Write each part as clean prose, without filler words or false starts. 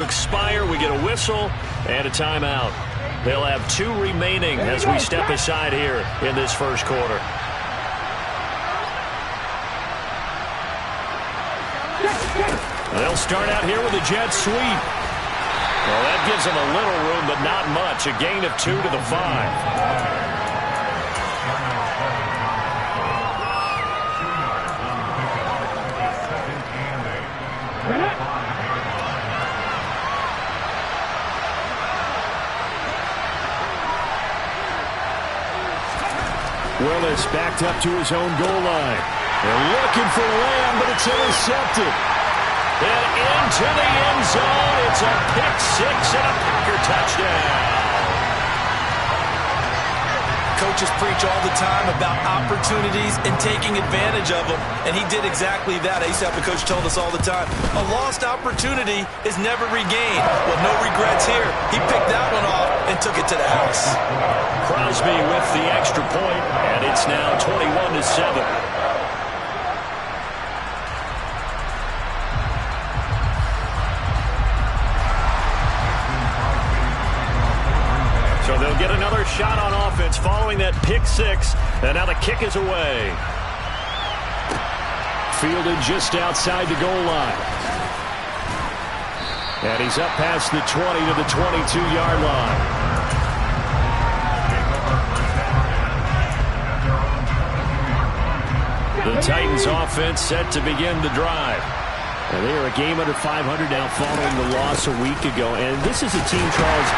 Expire, we get a whistle and a timeout. They'll have 2 remaining as we step aside here in this first quarter. They'll start out here with a jet sweep. Well, that gives them a little room, but not much. A gain of 2 to the 5. Willis backed up to his own goal line. They're looking for Lamb, but it's intercepted. And into the end zone. It's a pick-6 and a Packer touchdown. Coaches preach all the time about opportunities and taking advantage of them, and he did exactly that. I used to have a coach told us all the time, a lost opportunity is never regained. Well, no regrets here. He picked that one off and took it to the house. Crosby with the extra point, and it's now 21-7. So they'll get another shot on offense following that pick-6, and now the kick is away. Fielded just outside the goal line. And he's up past the 20 to the 22-yard line. The Titans offense set to begin the drive. And they are a game under 500 now following the loss a week ago. And this is a team, Charles,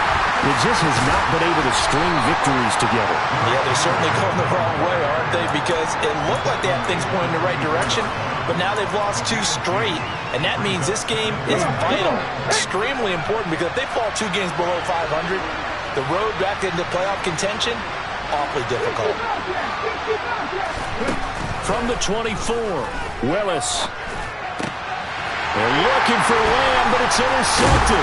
that just has not been able to string victories together. Yeah, they're certainly going the wrong way, aren't they? Because it looked like they have things pointing in the right direction, but now they've lost 2 straight. And that means this game is vital, extremely important, because if they fall 2 games below 500, the road back into playoff contention, awfully difficult. From the 24, Willis. They're looking for Lamb, but it's intercepted.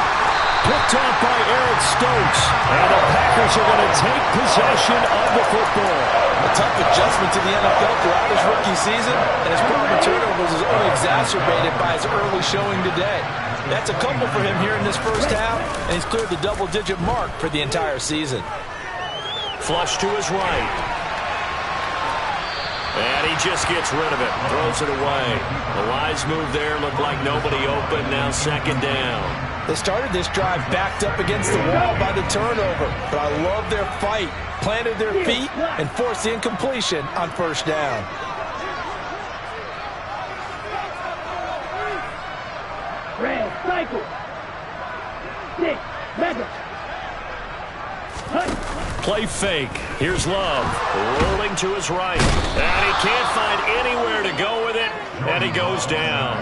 Picked off by Eric Stokes. And the Packers are going to take possession of the football. A tough adjustment to the NFL throughout his rookie season, and his problem with turnovers is only exacerbated by his early showing today. That's a couple for him here in this first half, and he's cleared the double-digit mark for the entire season. Flush to his right. And he just gets rid of it. Throws it away. The Lions move there. Looked like nobody open. Now second down. They started this drive backed up against the wall by the turnover. But I love their fight. Planted their feet and forced the incompletion on first down. Red, cycle. 6, mega. Play fake. Here's Love. Rolling to his right. And he can't find anywhere to go with it. And he goes down.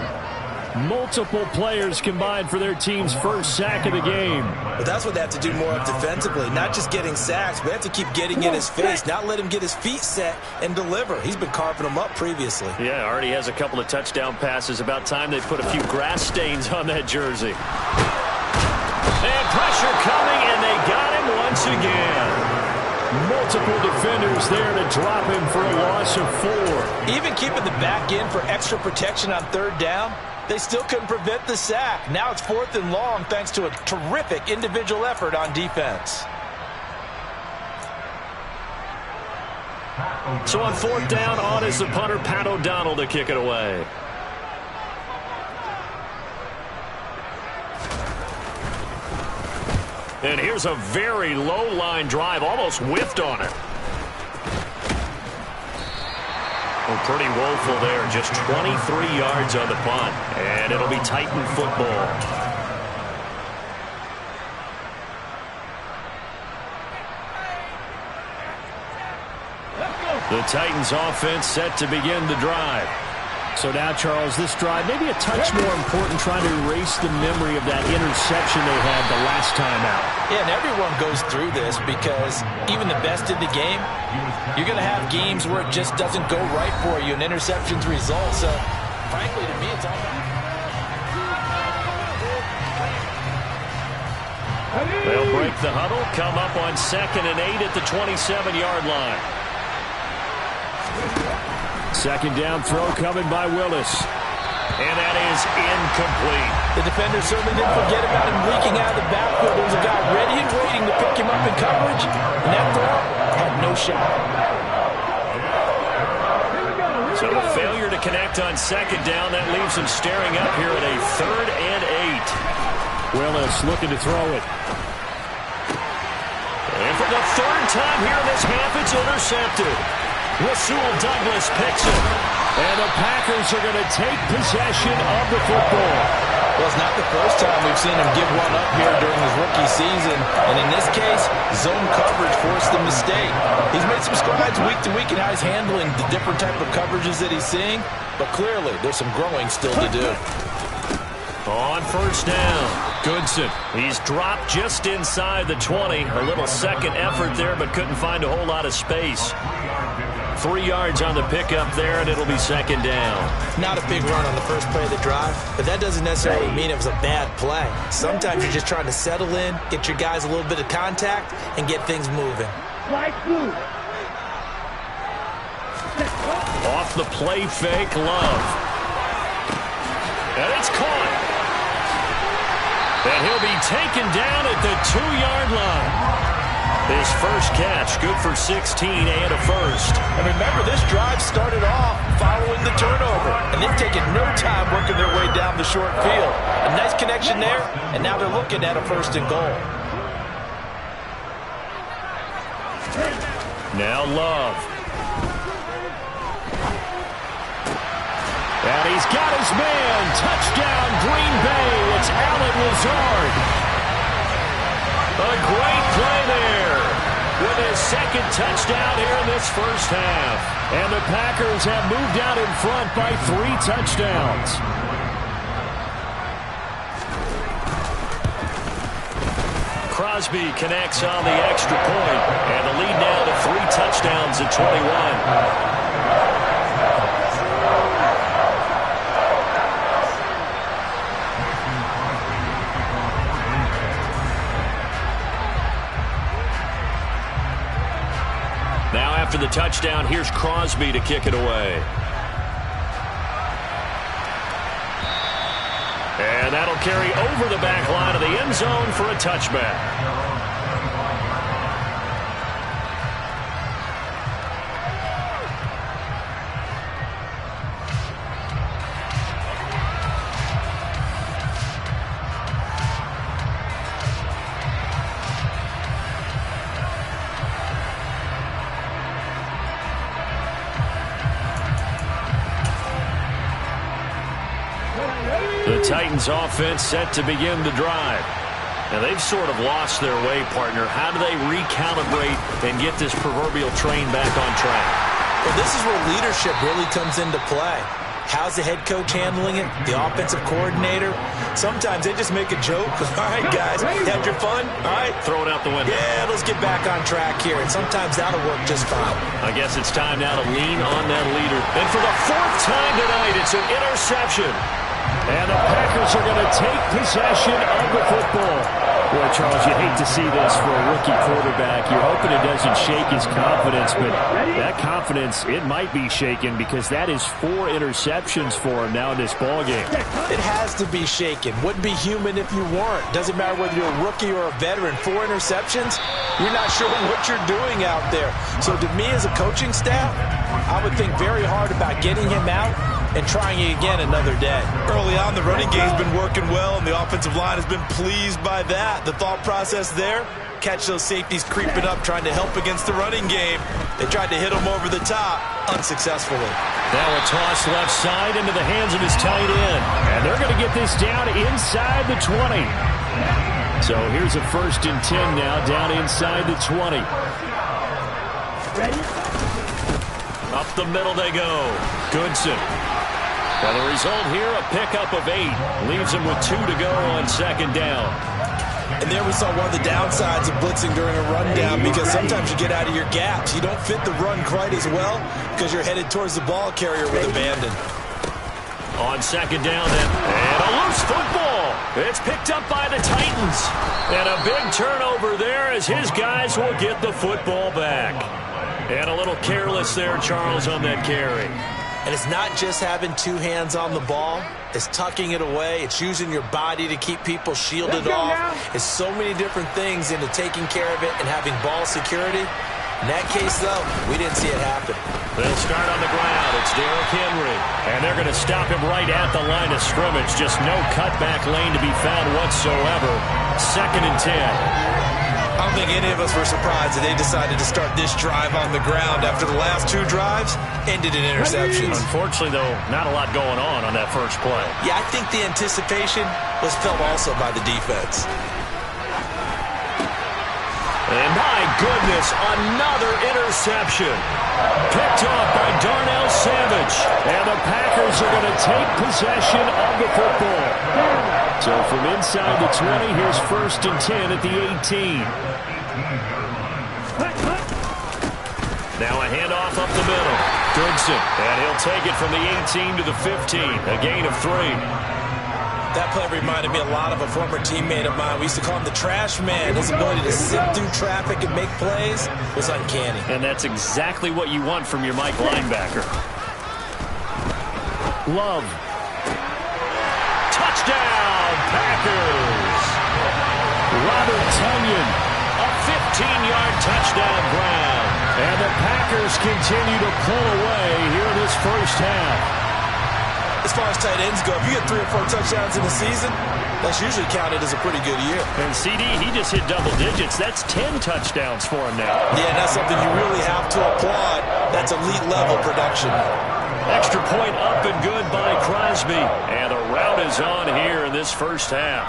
Multiple players combined for their team's first sack of the game. But that's what they have to do more of defensively. Not just getting sacks, but they have to keep getting in his face. Not let him get his feet set and deliver. He's been carving them up previously. Yeah, already has a couple of touchdown passes. About time they put a few grass stains on that jersey. And pressure coming, and they got him once again. Multiple defenders there to drop him for a loss of 4. Even keeping the back end for extra protection on third down, they still couldn't prevent the sack. Now it's 4th and long thanks to a terrific individual effort on defense. So on 4th down, on is the punter, Pat O'Donnell, to kick it away. And here's a very low line drive, almost whiffed on it. Well, pretty woeful there, just 23 yards on the punt, and it'll be Titan football. The Titans offense set to begin the drive. So now, Charles, this drive maybe a touch more important, trying to erase the memory of that interception they had the last time out. Yeah, and everyone goes through this because even the best in the game, you're going to have games where it just doesn't go right for you and interceptions result. So, frankly, to me, it's all about. They'll break the huddle, come up on 2nd and 8 at the 27-yard line. Second down throw coming by Willis. And that is incomplete. The defender certainly didn't forget about him leaking out of the backfield. There was a guy ready and waiting to pick him up in coverage, and that throw had no shot. So a failure to connect on second down. That leaves him staring up here at a 3rd and 8. Willis looking to throw it. And for the 3rd time here in this half, it's intercepted. Rasul Douglas picks it. And the Packers are going to take possession of the football. Well, it's not the first time we've seen him give one up here during his rookie season. And in this case, zone coverage forced the mistake. He's made some strides week to week in how he's handling the different type of coverages that he's seeing. But clearly, there's some growing still to do. On first down, Goodson. He's dropped just inside the 20. A little second effort there, but couldn't find a whole lot of space. 3 yards on the pickup there, and it'll be second down. Not a big run on the first play of the drive, but that doesn't necessarily mean it was a bad play. Sometimes you're just trying to settle in, get your guys a little bit of contact, and get things moving. Off the play fake, Love. And it's caught. And he'll be taken down at the 2-yard line. His first catch, good for 16 and a first. And remember, this drive started off following the turnover, and they've taken no time working their way down the short field. A nice connection there, and now they're looking at a 1st and goal. Now Love. And he's got his man. Touchdown, Green Bay. It's Allen Lazard. A great play there with his second touchdown here in this first half. And the Packers have moved out in front by 3 touchdowns. Crosby connects on the extra point, and the lead now to 3 touchdowns at 21. After the touchdown, here's Crosby to kick it away. And that'll carry over the back line of the end zone for a touchback. The Titans offense set to begin the drive. Now they've sort of lost their way, partner. How do they recalibrate and get this proverbial train back on track? Well, this is where leadership really comes into play. How's the head coach handling it? The offensive coordinator? Sometimes they just make a joke. All right, guys, had your fun? All right. Throw it out the window. Yeah, let's get back on track here. And sometimes that'll work just fine. I guess it's time now to lean on that leader. And for the 4th time tonight, it's an interception. And the Packers are going to take possession of the football. Boy, Charles, you hate to see this for a rookie quarterback. You're hoping it doesn't shake his confidence, but that confidence, it might be shaken because that is 4 interceptions for him now in this ballgame. It has to be shaken. Wouldn't be human if you weren't. Doesn't matter whether you're a rookie or a veteran. 4 interceptions, you're not sure what you're doing out there. So to me as a coaching staff, I would think very hard about getting him out and trying it again another day. Early on, the running game's been working well, and the offensive line has been pleased by that. The thought process there, catch those safeties creeping up, trying to help against the running game. They tried to hit them over the top, unsuccessfully. Now a toss left side into the hands of his tight end. And they're going to get this down inside the 20. So here's a 1st and 10 now, down inside the 20. Ready? Up the middle they go. Goodson. Now the result here, a pickup of 8. Leaves him with 2 to go on second down. And there we saw one of the downsides of blitzing during a rundown, because sometimes you get out of your gaps. You don't fit the run quite as well because you're headed towards the ball carrier with abandon. On second down then, and a loose football. It's picked up by the Titans. And a big turnover there as his guys will get the football back. And a little careless there, Charles, on that carry. And it's not just having two hands on the ball. It's tucking it away. It's using your body to keep people shielded off. It's so many different things into taking care of it and having ball security. In that case, though, we didn't see it happen. They'll start on the ground. It's Derrick Henry. And they're going to stop him right at the line of scrimmage. Just no cutback lane to be found whatsoever. 2nd and 10. I don't think any of us were surprised that they decided to start this drive on the ground after the last 2 drives ended in interceptions. Unfortunately, though, not a lot going on that first play. Yeah, I think the anticipation was felt also by the defense. And my goodness, another interception. Picked off by Darnell Savage. And the Packers are going to take possession of the football. So from inside the 20, here's 1st and 10 at the 18. Now a handoff up the middle. Goodson. And he'll take it from the 18 to the 15. A gain of 3. That play reminded me a lot of a former teammate of mine. We used to call him the trash man. His ability to sift through traffic and make plays was uncanny. And that's exactly what you want from your Mike linebacker. Love. Touchdown, Packers. Robert Tonyan, a 15-yard touchdown grab. And the Packers continue to pull away here in this first half. As far as tight ends go, if you get 3 or 4 touchdowns in a season, that's usually counted as a pretty good year. And CD, he just hit double digits. That's 10 touchdowns for him now. Yeah, and that's something you really have to applaud. That's elite-level production. Extra point up and good by Crosby. And the route is on here in this first half.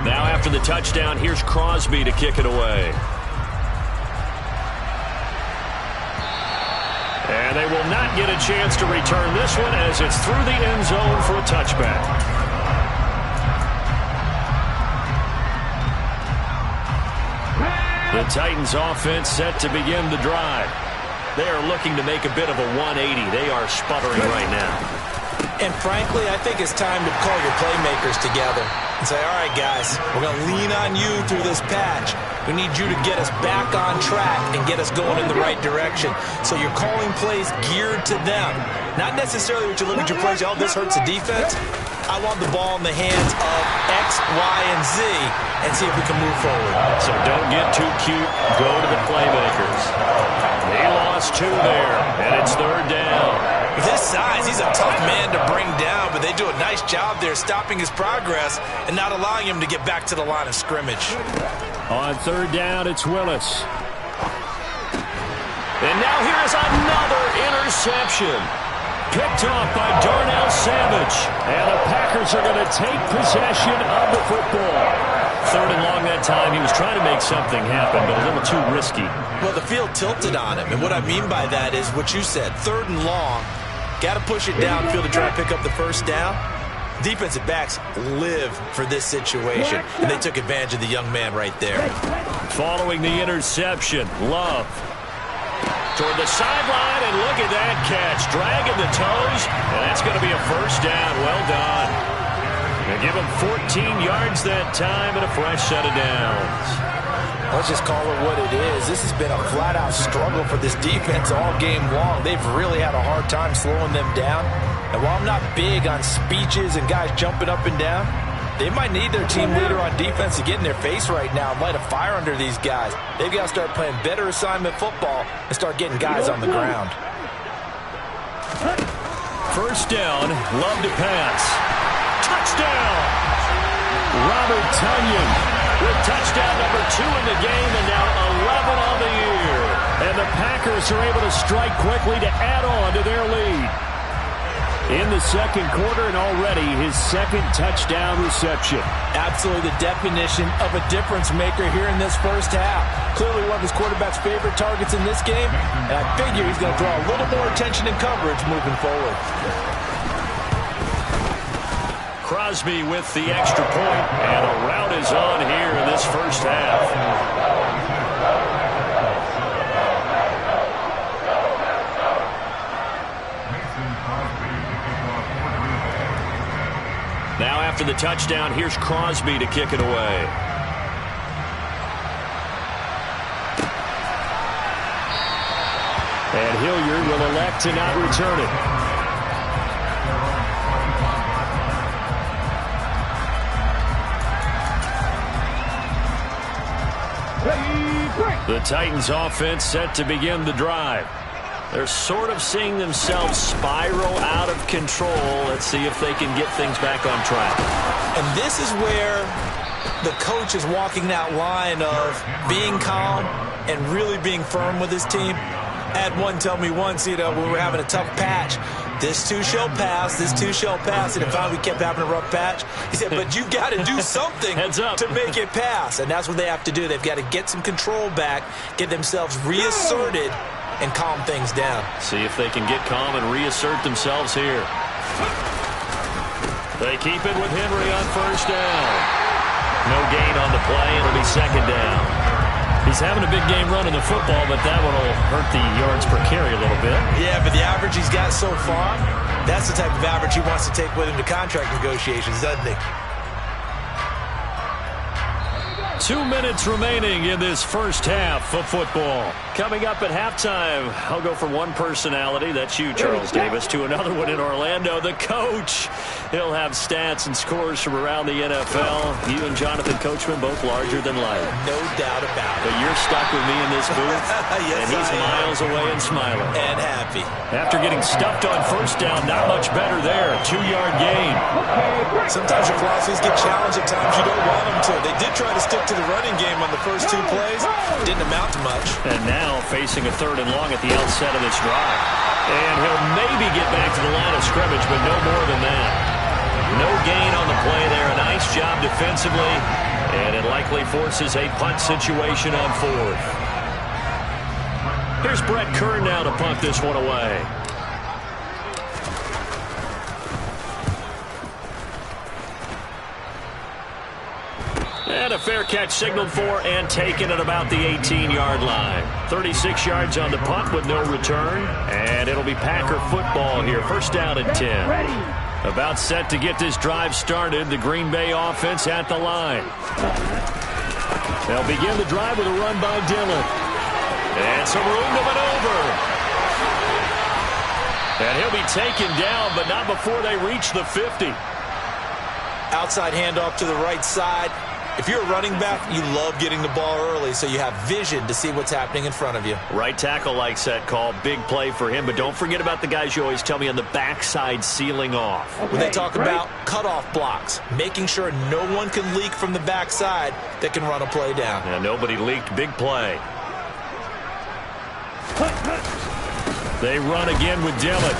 Now after the touchdown, here's Crosby to kick it away. And they will not get a chance to return this one as it's through the end zone for a touchback. The Titans offense set to begin the drive. They are looking to make a bit of a 180. They are sputtering right now. And frankly, I think it's time to call your playmakers together and say, all right, guys, we're going to lean on you through this patch. We need you to get us back on track and get us going in the right direction. So you're calling plays geared to them. Not necessarily what you look at your plays, oh, this hurts the defense. I want the ball in the hands of X, Y, and Z and see if we can move forward. So don't get too cute. Go to the playmakers. They lost 2 there, and it's 3rd down. With his size, he's a tough man to bring down, but they do a nice job there stopping his progress and not allowing him to get back to the line of scrimmage. On 3rd down, it's Willis. And now here is another interception. Picked off by Darnell Savage. And the Packers are going to take possession of the football. 3rd and long that time. He was trying to make something happen, but a little too risky. Well, the field tilted on him, and what I mean by that is what you said, 3rd and long. Got to push it downfield to try to pick up the first down. Defensive backs live for this situation, and they took advantage of the young man right there. Following the interception, Love. Toward the sideline, and look at that catch. Dragging the toes, and that's going to be a first down. Well done. They give him 14 yards that time and a fresh set of downs. Let's just call it what it is. This has been a flat-out struggle for this defense all game long. They've really had a hard time slowing them down. And while I'm not big on speeches and guys jumping up and down, they might need their team leader on defense to get in their face right now and light a fire under these guys. They've got to start playing better assignment football and start getting guys on the ground. First down, Love to pass. Touchdown! Robert Tonyan with touchdown number 2 in the game and now 11 on the year. And the Packers are able to strike quickly to add on to their lead. In the second quarter and already his 2nd touchdown reception. Absolutely the definition of a difference maker here in this first half. Clearly one of his quarterback's favorite targets in this game. And I figure he's going to draw a little more attention and coverage moving forward. Crosby with the extra point, and a rout is on here in this first half. Now after the touchdown, here's Crosby to kick it away. And Hilliard will elect to not return it. The Titans offense set to begin the drive. They're sort of seeing themselves spiral out of control. Let's see if they can get things back on track. And this is where the coach is walking that line of being calm and really being firm with his team. I had one tell me once, when we were having a tough patch, this too shall pass, this too shall pass. And if finally we kept having a rough patch, he said, but you've got to do something to make it pass. And that's what they have to do. They've got to get some control back, get themselves reasserted, and calm things down. See if they can get calm and reassert themselves here. They keep it with Henry on first down. No gain on the play. It'll be second down. He's having a big game running the football, but that one will hurt the yards per carry a little bit. Yeah, but the average he's got so far, that's the type of average he wants to take with him to contract negotiations, doesn't he? 2 minutes remaining in this first half of football. Coming up at halftime, I'll go from one personality, that's you, Charles Davis, to another one in Orlando, the coach. He'll have stats and scores from around the NFL. You and Jonathan Coachman, both larger than life. No doubt about it. But you're stuck with me in this booth, yes, and he's miles away and smiling. And happy. After getting stuffed on first down, not much better there. 2-yard gain. Sometimes your philosophies get challenged at times you don't want them to. They did try to stick to the running game on the first 2 plays. Didn't amount to much. And now facing a 3rd and long at the outset of this drive. And he'll maybe get back to the line of scrimmage, but no more than that. No gain on the play there. A nice job defensively. And it likely forces a punt situation on 4th. Here's Brett Kern now to punt this one away. And a fair catch signaled for and taken at about the 18-yard line. 36 yards on the punt with no return. And it'll be Packer football here. First down and 10. About set to get this drive started. The Green Bay offense at the line. They'll begin the drive with a run by Dillon. And some room to maneuver. And he'll be taken down, but not before they reach the 50. Outside handoff to the right side. If you're a running back, you love getting the ball early so you have vision to see what's happening in front of you. Right tackle likes that call. Big play for him. But don't forget about the guys you always tell me on the backside sealing off. When they talk about cutoff blocks, making sure no one can leak from the backside that can run a play down. Yeah, nobody leaked. Big play. They run again with Dillon.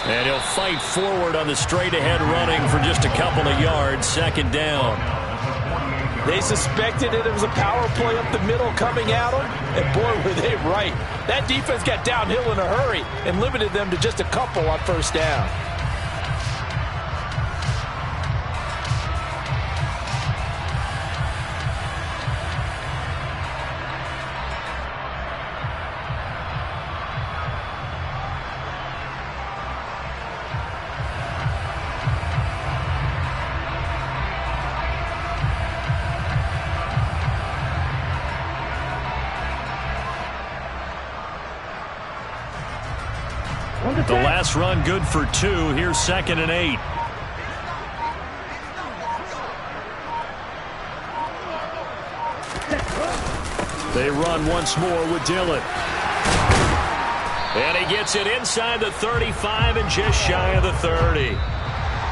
And he'll fight forward on the straight-ahead running for just a couple of yards. Second down. They suspected that it was a power play up the middle coming at them, and boy, were they right. That defense got downhill in a hurry and limited them to just a couple on first down. The last run good for 2. Here's 2nd and 8. They run once more with Dillon. And he gets it inside the 35 and just shy of the 30.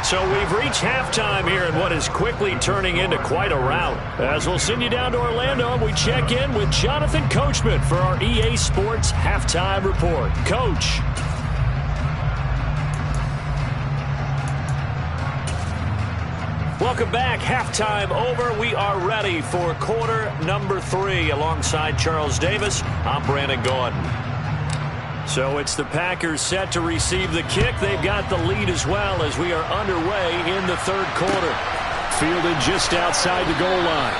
So we've reached halftime here in what is quickly turning into quite a rout. As we'll send you down to Orlando, and we check in with Jonathan Coachman for our EA Sports Halftime Report. Coach. Welcome back. Halftime over. We are ready for quarter number 3. Alongside Charles Davis, I'm Brandon Gordon. So it's the Packers set to receive the kick. They've got the lead as well as we are underway in the 3rd quarter. Fielded just outside the goal line.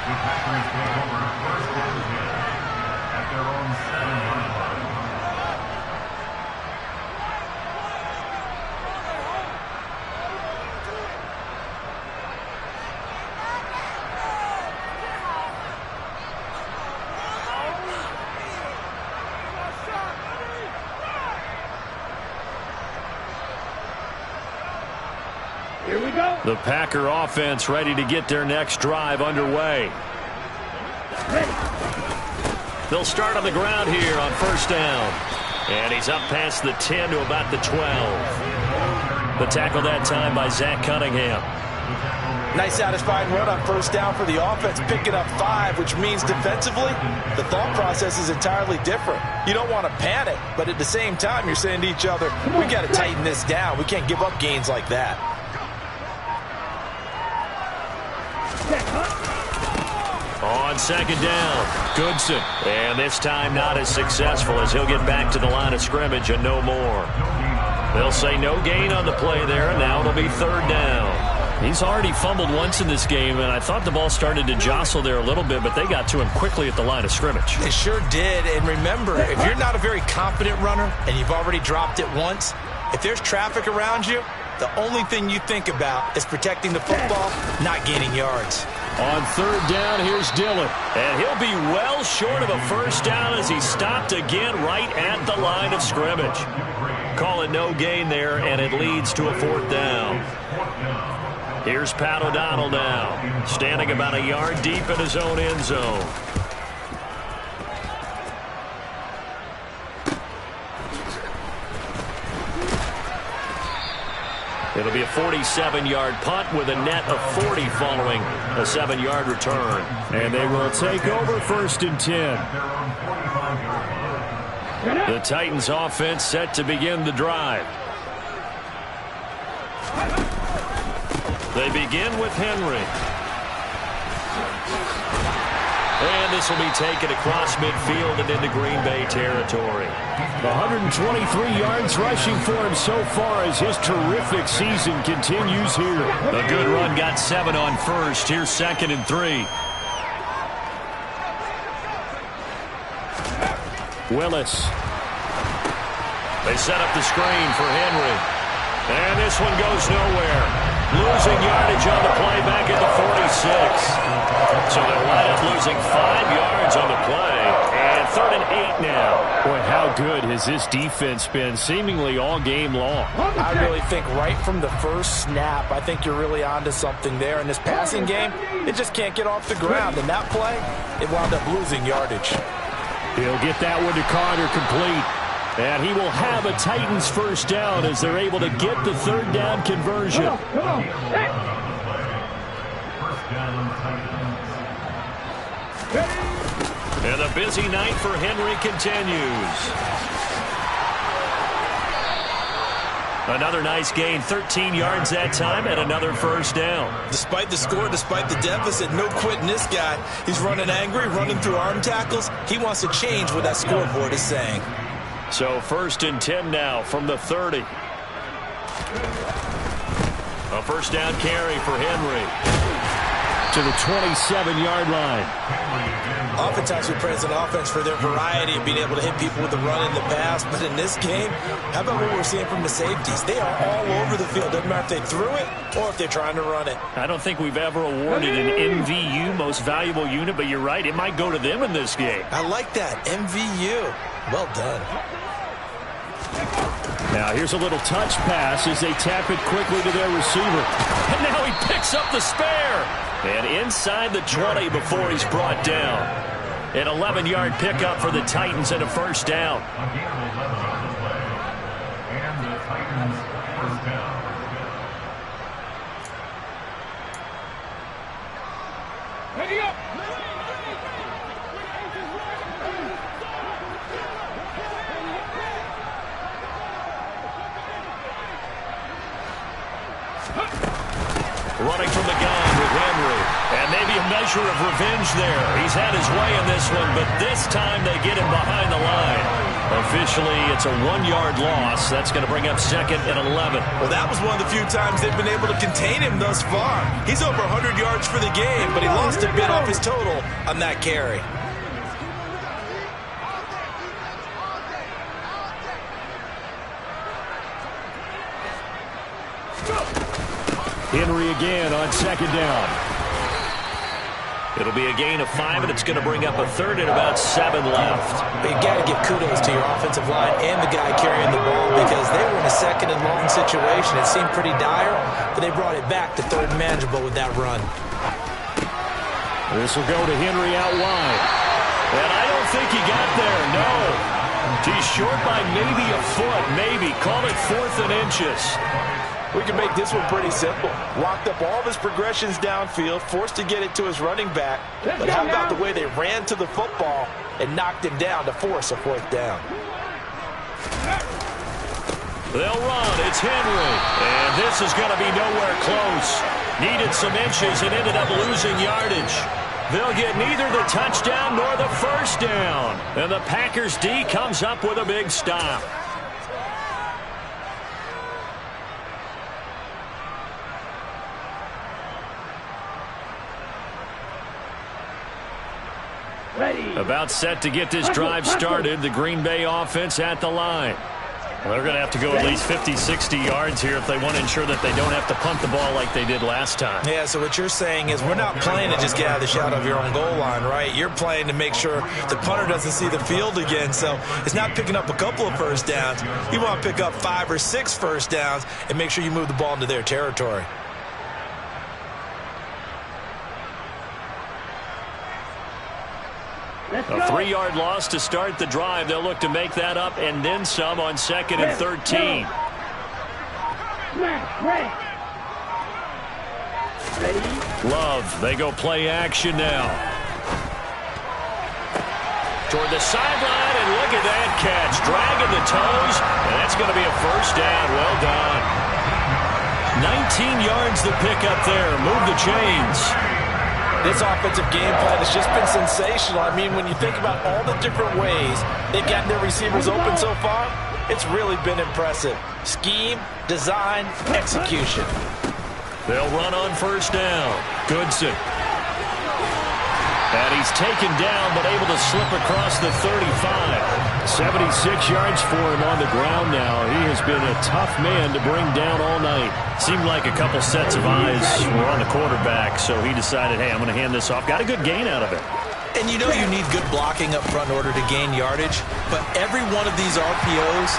The Packers take over first and 10 at their own 7-yard line. The Packer offense ready to get their next drive underway. They'll start on the ground here on first down. And he's up past the 10 to about the 12. The tackle that time by Zach Cunningham. Nice satisfying run on first down for the offense, picking up 5, which means defensively, the thought process is entirely different. You don't want to panic, but at the same time, you're saying to each other, we got to tighten this down. We can't give up gains like that. On second down, Goodson. And this time not as successful as he'll get back to the line of scrimmage and no more. They'll say no gain on the play there, and now it'll be third down. He's already fumbled once in this game, and I thought the ball started to jostle there a little bit, but they got to him quickly at the line of scrimmage. It sure did, and remember, if you're not a very confident runner and you've already dropped it once, if there's traffic around you, the only thing you think about is protecting the football, not gaining yards. On third down, here's Dillon. And he'll be well short of a first down as he stopped again right at the line of scrimmage. Call it no gain there, and it leads to a fourth down. Here's Pat O'Donnell now, standing about a yard deep in his own end zone. It'll be a 47-yard punt with a net of 40 following a 7-yard return. And they will take over first and 10. The Titans offense set to begin the drive. They begin with Henry. And this will be taken across midfield and into Green Bay territory. 123 yards rushing for him so far as his terrific season continues here. A good run got 7 on first. Here's second and 3. Willis. They set up the screen for Henry. And this one goes nowhere. Losing yardage on the play back at the 46. So they'll wind up losing 5 yards on the play. And third and 8 now. Boy, how good has this defense been seemingly all game long? I really think right from the first snap, I think you're really onto something there. In this passing game, it just can't get off the ground. In that play, it wound up losing yardage. He'll get that one to Carter complete. And he will have a Titans first down as they're able to get the third down conversion. And a busy night for Henry continues. Another nice gain, 13 yards that time, and another first down. Despite the score, despite the deficit, no quitting this guy. He's running angry, running through arm tackles. He wants to change what that scoreboard is saying. So first and 10 now from the 30. A first down carry for Henry. To the 27-yard line. Oftentimes we praise an offense for their variety of being able to hit people with the run in the pass. But in this game, how about what we're seeing from the safeties? They are all over the field. Doesn't matter if they threw it or if they're trying to run it. I don't think we've ever awarded an MVU, most valuable unit, but you're right. It might go to them in this game. I like that. MVU. Well done. Now here's a little touch pass as they tap it quickly to their receiver. And now he picks up the spare. And inside the 20 before he's brought down. An 11-yard pickup for the Titans and a first down. Ready up! Running from the gun with Henry. And maybe a measure of revenge there. He's had his way in this one, but this time they get him behind the line. Officially, it's a 1-yard loss. That's going to bring up second and 11. Well, that was one of the few times they've been able to contain him thus far. He's over 100 yards for the game, but he lost a bit off his total on that carry. Henry again on second down. It'll be a gain of 5, and it's going to bring up a third and about 7 left. But you got to give kudos to your offensive line and the guy carrying the ball because they were in a second and long situation. It seemed pretty dire, but they brought it back to third and manageable with that run. This will go to Henry out wide. And I don't think he got there, no. He's short by maybe a foot, maybe. Call it 4th and inches. We can make this one pretty simple. Locked up all of his progressions downfield, forced to get it to his running back. But how about the way they ran to the football and knocked him down to force a 4th down? They'll run. It's Henry. And this is going to be nowhere close. Needed some inches and ended up losing yardage. They'll get neither the touchdown nor the first down. And the Packers D comes up with a big stop. About set to get this drive started. The Green Bay offense at the line. Well, they're going to have to go at least 50, 60 yards here if they want to ensure that they don't have to punt the ball like they did last time. Yeah, so what you're saying is we're not playing to just get out of the shadow of your own goal line, right? You're playing to make sure the punter doesn't see the field again. So it's not picking up a couple of first downs. You want to pick up 5 or 6 first downs and make sure you move the ball into their territory. A 3-yard loss to start the drive. They'll look to make that up and then some on 2nd and 13. Love, they go play action now. Toward the sideline, and look at that catch. Dragging the toes, and that's going to be a first down. Well done. 19 yards the pickup there. Move the chains. This offensive game plan has just been sensational. I mean, when you think about all the different ways they've gotten their receivers open so far, it's really been impressive. Scheme, design, execution. They'll run on first down. Goodson. And he's taken down, but able to slip across the 35. 76 yards for him on the ground now. He has been a tough man to bring down all night. Seemed like a couple sets of eyes were on the quarterback, so he decided, hey, I'm going to hand this off. Got a good gain out of it. And you know you need good blocking up front in order to gain yardage, but every one of these RPOs,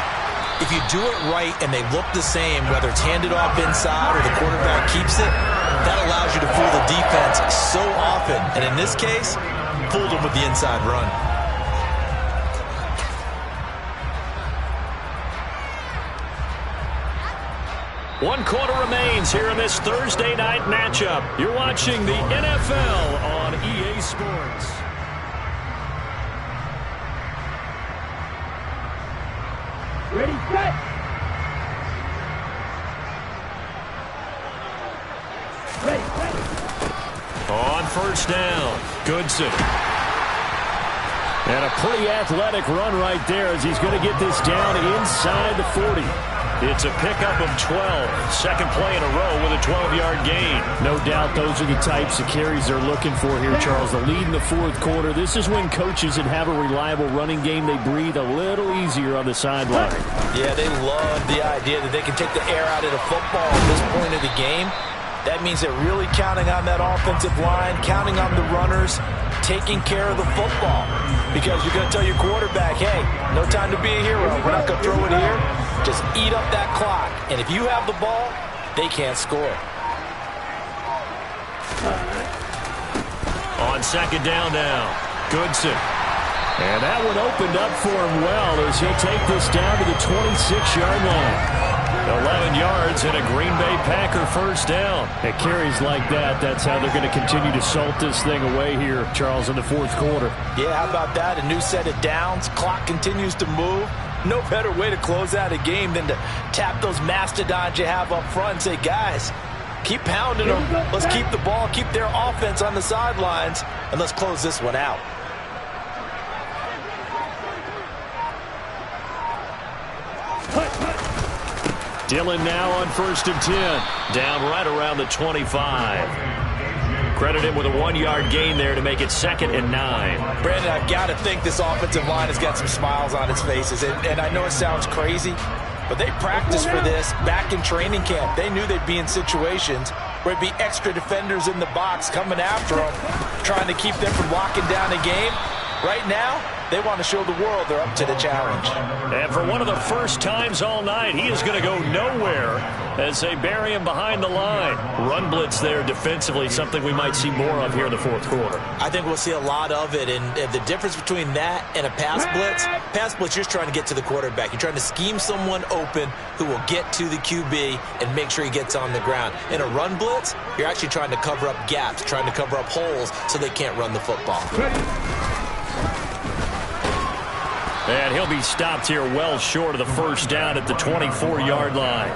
if you do it right and they look the same, whether it's handed off inside or the quarterback keeps it, that allows you to fool the defense so often. And in this case, fooled them with the inside run. One quarter remains here in this Thursday night matchup. You're watching the NFL on EA Sports. Ready, set. Ready, set. On first down, Goodson. And a pretty athletic run right there as he's going to get this down inside the 40. It's a pickup of 12. Second play in a row with a 12-yard gain. No doubt those are the types of carries they're looking for here, Charles. The lead in the fourth quarter. This is when coaches that have a reliable running game, they breathe a little easier on the sideline. Yeah, they love the idea that they can take the air out of the football at this point of the game. That means they're really counting on that offensive line, counting on the runners, taking care of the football. Because you're going to tell your quarterback, hey, no time to be a hero. We're not going to throw it here. Just eat up that clock. And if you have the ball, they can't score. On second down now, Goodson. And that one opened up for him well as he'll take this down to the 26-yard line. 11 yards and a Green Bay Packer first down. It carries like that. That's how they're going to continue to salt this thing away here, Charles, in the fourth quarter. Yeah, how about that? A new set of downs. Clock continues to move. No better way to close out a game than to tap those mastodons you have up front and say, guys, keep pounding them. Let's keep the ball, keep their offense on the sidelines, and let's close this one out. Dillon now on 1st and 10. Down right around the 25. Credit him with a 1-yard gain there to make it 2nd and 9. Brandon, I've got to think this offensive line has got some smiles on its faces. And I know it sounds crazy, but they practiced for this back in training camp. They knew they'd be in situations where it'd be extra defenders in the box coming after them, trying to keep them from locking down a game. Right now, they want to show the world they're up to the challenge. And for one of the first times all night, he is going to go nowhere as they bury him behind the line. Run blitz there defensively, something we might see more of here in the fourth quarter. I think we'll see a lot of it, and the difference between that and a pass blitz, you're just trying to get to the quarterback. You're trying to scheme someone open who will get to the QB and make sure he gets on the ground. In a run blitz, you're actually trying to cover up gaps, trying to cover up holes so they can't run the football. And he'll be stopped here well short of the first down at the 24-yard line.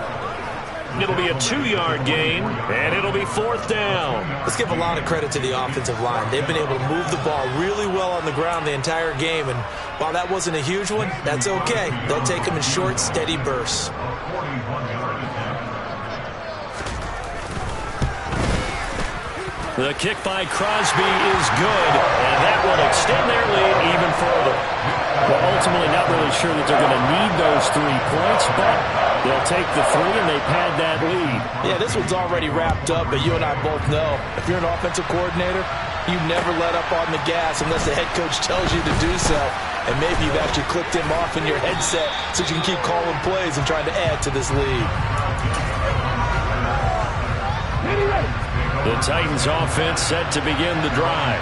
It'll be a 2-yard gain, and it'll be fourth down. Let's give a lot of credit to the offensive line. They've been able to move the ball really well on the ground the entire game, and while that wasn't a huge one, that's okay. They'll take them in short, steady bursts. The kick by Crosby is good, and that will extend their lead even further. Well, ultimately not really sure that they're going to need those 3 points, but they'll take the 3 and they pad that lead. Yeah, this one's already wrapped up, but you and I both know if you're an offensive coordinator, you never let up on the gas unless the head coach tells you to do so. And maybe you've actually clicked him off in your headset so you can keep calling plays and trying to add to this lead. The Titans offense set to begin the drive.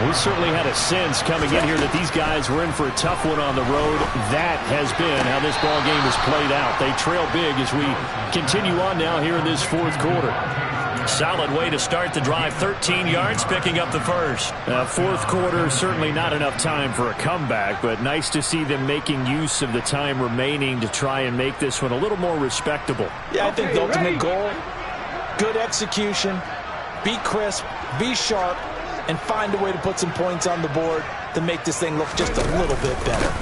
We certainly had a sense coming in here that these guys were in for a tough one on the road. That has been how this ball game has played out. They trail big as we continue on now here in this fourth quarter. Solid way to start the drive. 13 yards, picking up the first. Fourth quarter, certainly not enough time for a comeback, but nice to see them making use of the time remaining to try and make this one a little more respectable. Yeah, I think the ultimate goal, good execution, be crisp, be sharp, and find a way to put some points on the board to make this thing look just a little bit better.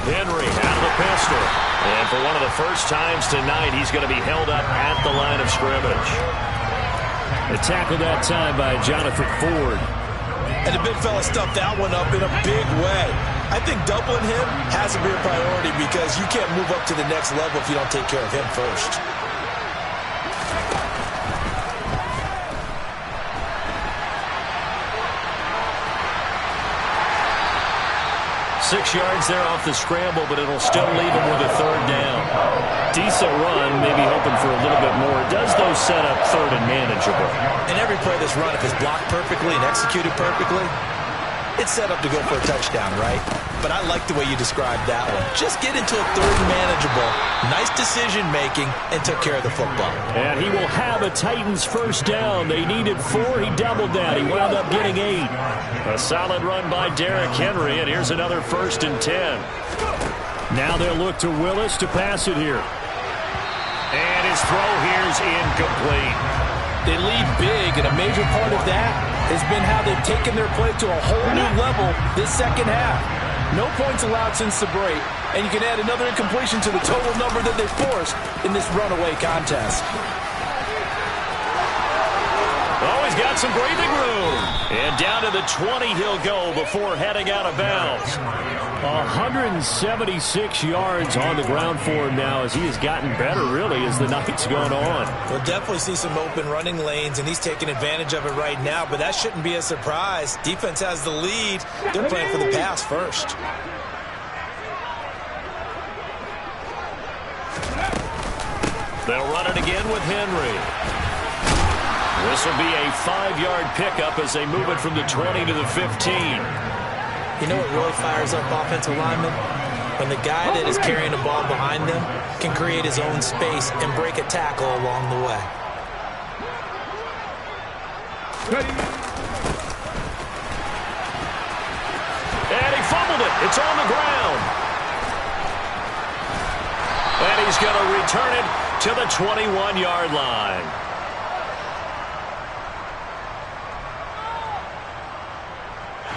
Henry out of the pistol. And for one of the first times tonight, he's going to be held up at the line of scrimmage. A tackle that time by Jonathan Ford. And the big fella stuffed that one up in a big way. I think doubling him has to be a priority because you can't move up to the next level if you don't take care of him first. 6 yards there off the scramble, but it'll still leave him with a third down. Decent run, maybe hoping for a little bit more. Does those set up third and manageable? And every play this run, if it's blocked perfectly and executed perfectly, it's set up to go for a touchdown, right? But I like the way you described that one. Just get into a third and manageable, nice decision-making, and took care of the football. And he will have a Titans first down. They needed 4. He doubled that. He wound up getting 8. A solid run by Derrick Henry, and here's another 1st and 10. Now they'll look to Willis to pass it here. And his throw here's incomplete. They lead big, and a major part of that has been how they've taken their play to a whole new level this second half. No points allowed since the break, and you can add another incompletion to the total number that they forced in this runaway contest. Oh, he's got some breathing room. And down to the 20 he'll go before heading out of bounds. 176 yards on the ground for him now as he has gotten better, really, as the night's gone on. We'll definitely see some open running lanes, and he's taking advantage of it right now, but that shouldn't be a surprise. Defense has the lead. They're playing for the pass first. They'll run it again with Henry. This will be a 5-yard pickup as they move it from the 20 to the 15. You know what really fires up offensive linemen? When the guy that is carrying the ball behind them can create his own space and break a tackle along the way. And he fumbled it. It's on the ground. And he's going to return it to the 21-yard line.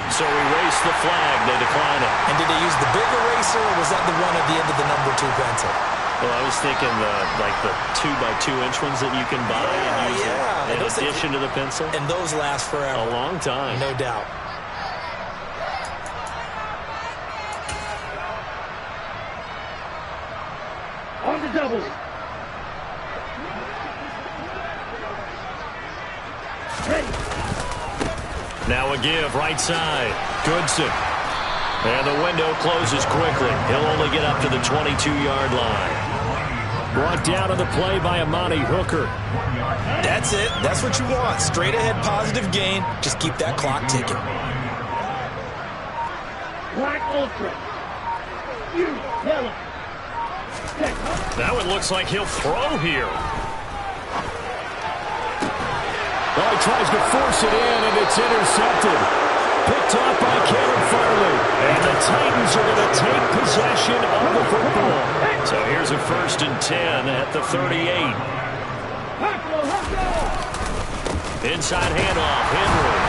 So erase the flag. They decline it. And did they use the big eraser, or was that the one at the end of the number 2 pencil? Well, I was thinking the 2x2-inch ones that you can buy and use in addition to the pencil. And those last forever. A long time. No doubt. On the double. Now a give, right side. Goodson. And the window closes quickly. He'll only get up to the 22-yard line. Brought down on the play by Amani Hooker. That's it. That's what you want. Straight ahead positive gain. Just keep that clock ticking. Black Ultra. You tell him. Now it looks like he'll throw here. Well, he tries to force it in, and it's intercepted. Picked off by Kevin Farley. And the Titans are going to take possession of the football. So here's a 1st and 10 at the 38. Inside handoff, Henry.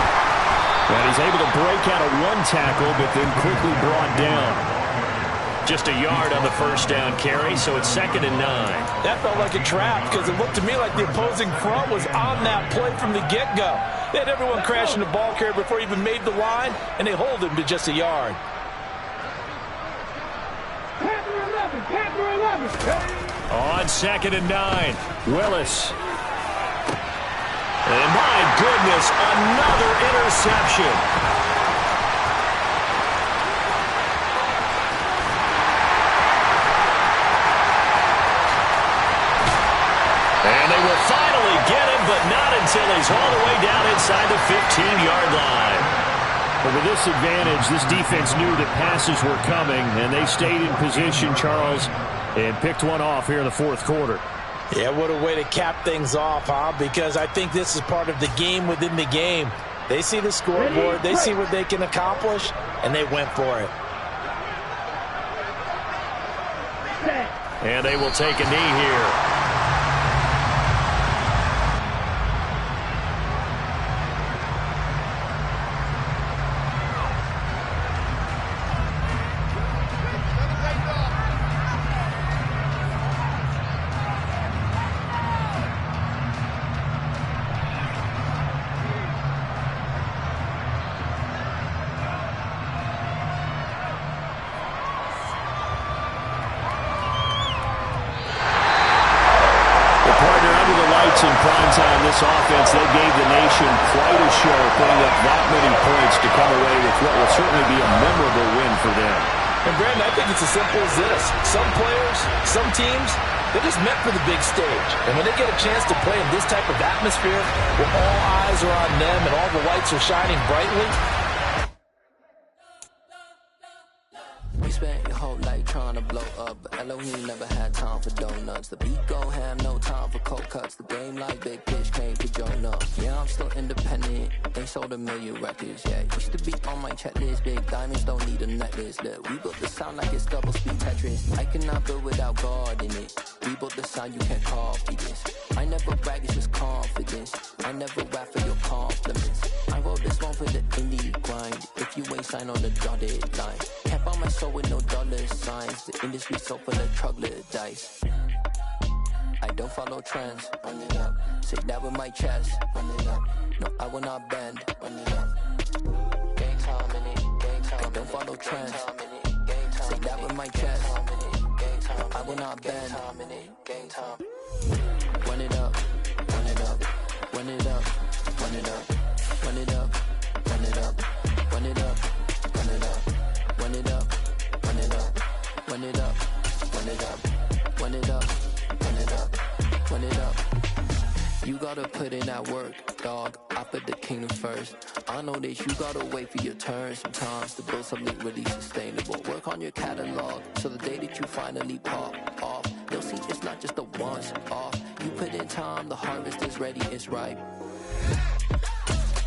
And he's able to break out of one tackle, but then quickly brought down. Just a yard on the first down carry, so it's 2nd and 9. That felt like a trap because it looked to me like the opposing front was on that play from the get-go. They had everyone crashing the ball carrier before he even made the line, and they hold him to just a yard. On 2nd and 9, Willis. And my goodness, another interception. And they will finally get him, but not until he's all the way down inside the 15-yard line. But with this advantage, this defense knew that passes were coming, and they stayed in position, Charles, and picked one off here in the 4th quarter. Yeah, what a way to cap things off, huh? Because I think this is part of the game within the game. They see the scoreboard, they see what they can accomplish, and they went for it. And they will take a knee here. In prime time, this offense, they gave the nation quite a show, putting up that many points to come away with what will certainly be a memorable win for them. And Brandon, I think it's as simple as this. Some players, some teams, they're just meant for the big stage. And when they get a chance to play in this type of atmosphere, where all eyes are on them and all the lights are shining brightly. You spent your whole life trying to blow up, but Elohim never had time for donuts. The beat go ham, no time for cold cuts. The game like Big Fish came to join up. Yeah, I'm still independent. They sold 1 million records, yeah. Used to be on my checklist. Big diamonds don't need a necklace. Look, we built the sound like it's double speed Tetris. I cannot build without God in it. We built the sound, you can't copy this. I never brag, it's just confidence. I never rap for your compliments. I wrote this one for the indie grind. If you ain't signed on the dotted line, can't buy my soul with no dollar signs. The industry so full of troglodytes. I don't follow trends. Run it up. Say that with my chest. Run it up. No, I will not bend. Run it up. Game time in it. Game time. I don't follow trends. Say that with my chest. No, I will not bend. Game time. Run it up. Run it up. Run it up. Run it up. Run it up. Run it up. Run it up. Run it up. Run it up. Run it up. Run it up. Run it up. Run it up. Run it up. Run it up. You gotta put in that work, dog. I put the kingdom first. I know that you gotta wait for your turn sometimes to build something really sustainable. Work on your catalog, so the day that you finally pop off, you'll see it's not just a once off. You put in time, the harvest is ready, it's ripe.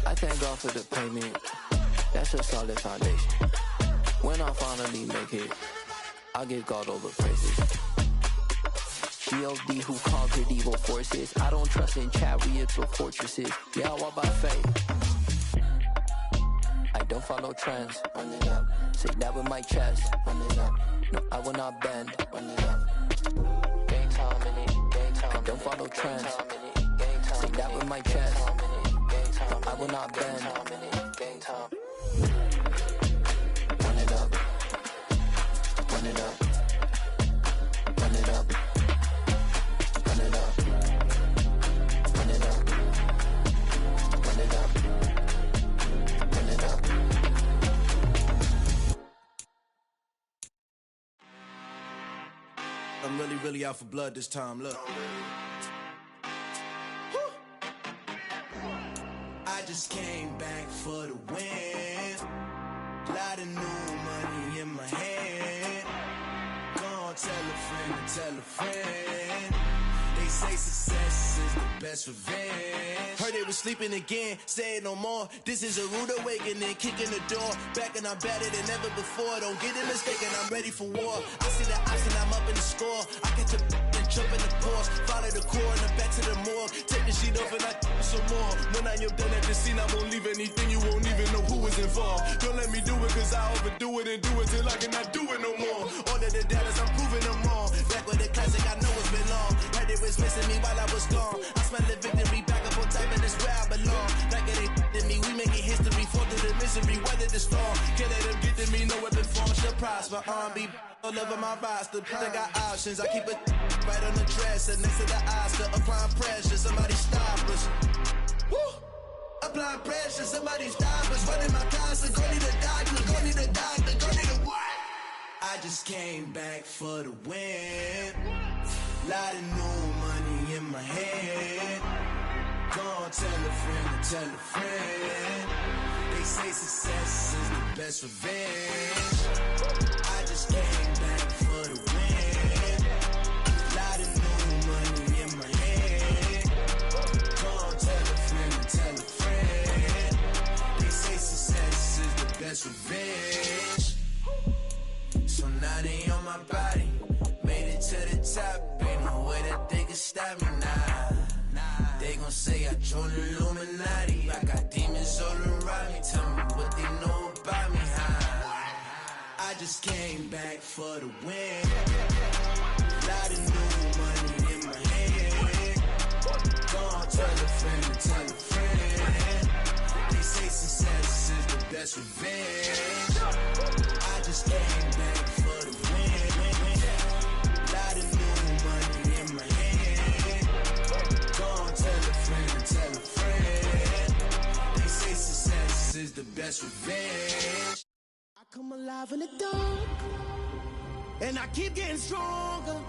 I thank God for the payment. That's a solid foundation. When I finally make it, I give God all the praises. G.O.D. who conquered evil forces. I don't trust in chariots or fortresses. Yeah, I walk by faith. I don't follow trends. Run it up. Say that with my chest. Run it up. No, I will not bend. Run it up. Game time in it. Game time. I don't follow trends. Say that with my chest. No, I will not bend. Game time. Run it up. Run it up. Run it up. Run it up. Run it up. Run I'm really, really out for blood this time. Look. I just came back for the win. Lot of new money in my hand. Gonna tell a friend to tell a friend. They say success is the best revenge. Heard they was sleeping again, say it no more. This is a rude awakening, kicking the door. Back and I'm better than ever before. Don't get it mistaken, I'm ready for war. I see the option, I'm up in the score. I catch a and jump in the course. Follow the core and then back to the morgue. Take the sheet off and I some more. When I am done at the scene, I won't leave anything. You won't even know who was involved. Don't let me do it, cause I overdo it and do it till I cannot do it no more. All of the doubters, I'm proving them wrong. Back with the classic, I know it's been long. Heard it was missing me while I was gone. I smell the victory, back up on time, and it's where I belong. Like it ain't to me, we making history. Fall through the misery, weather the storm. Can't let them get to me, no weapon form should prosper. R&B all over my roster. I got options, I keep it right on the dresser. Next to the Oscar, applying pressure, somebody stop us. Woo! Applying pressure, somebody stop us. Running my closet, go need a doctor, go need a doctor, go need a what? I just came back for the win. Lot of new money in my head. Gonna tell a friend to tell a friend. They say success is the best revenge. I just came back for the win. Lot of new money in my head. Gonna tell a friend to tell a friend. They say success is the best revenge. So now they on my body. Made it to the top. Ain't no way that they can stop me now. They gon' say I joined the Illuminati. I got demons all around me. Tell me what they know about me, huh? I just came back for the win. Lot of new money in my head. Gonna tell a friend to tell a friend. They say success is the best revenge. I just came back for the win. Lot of new money in my head. Gonna tell a friend to tell a friend. They say success is the best revenge. I come alive in the dark, and I keep getting stronger.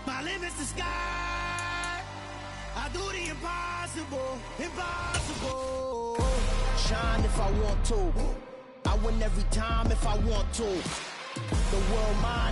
My limit's the sky. I do the impossible, impossible. Shine if I want to. I win every time if I want to. The world mine.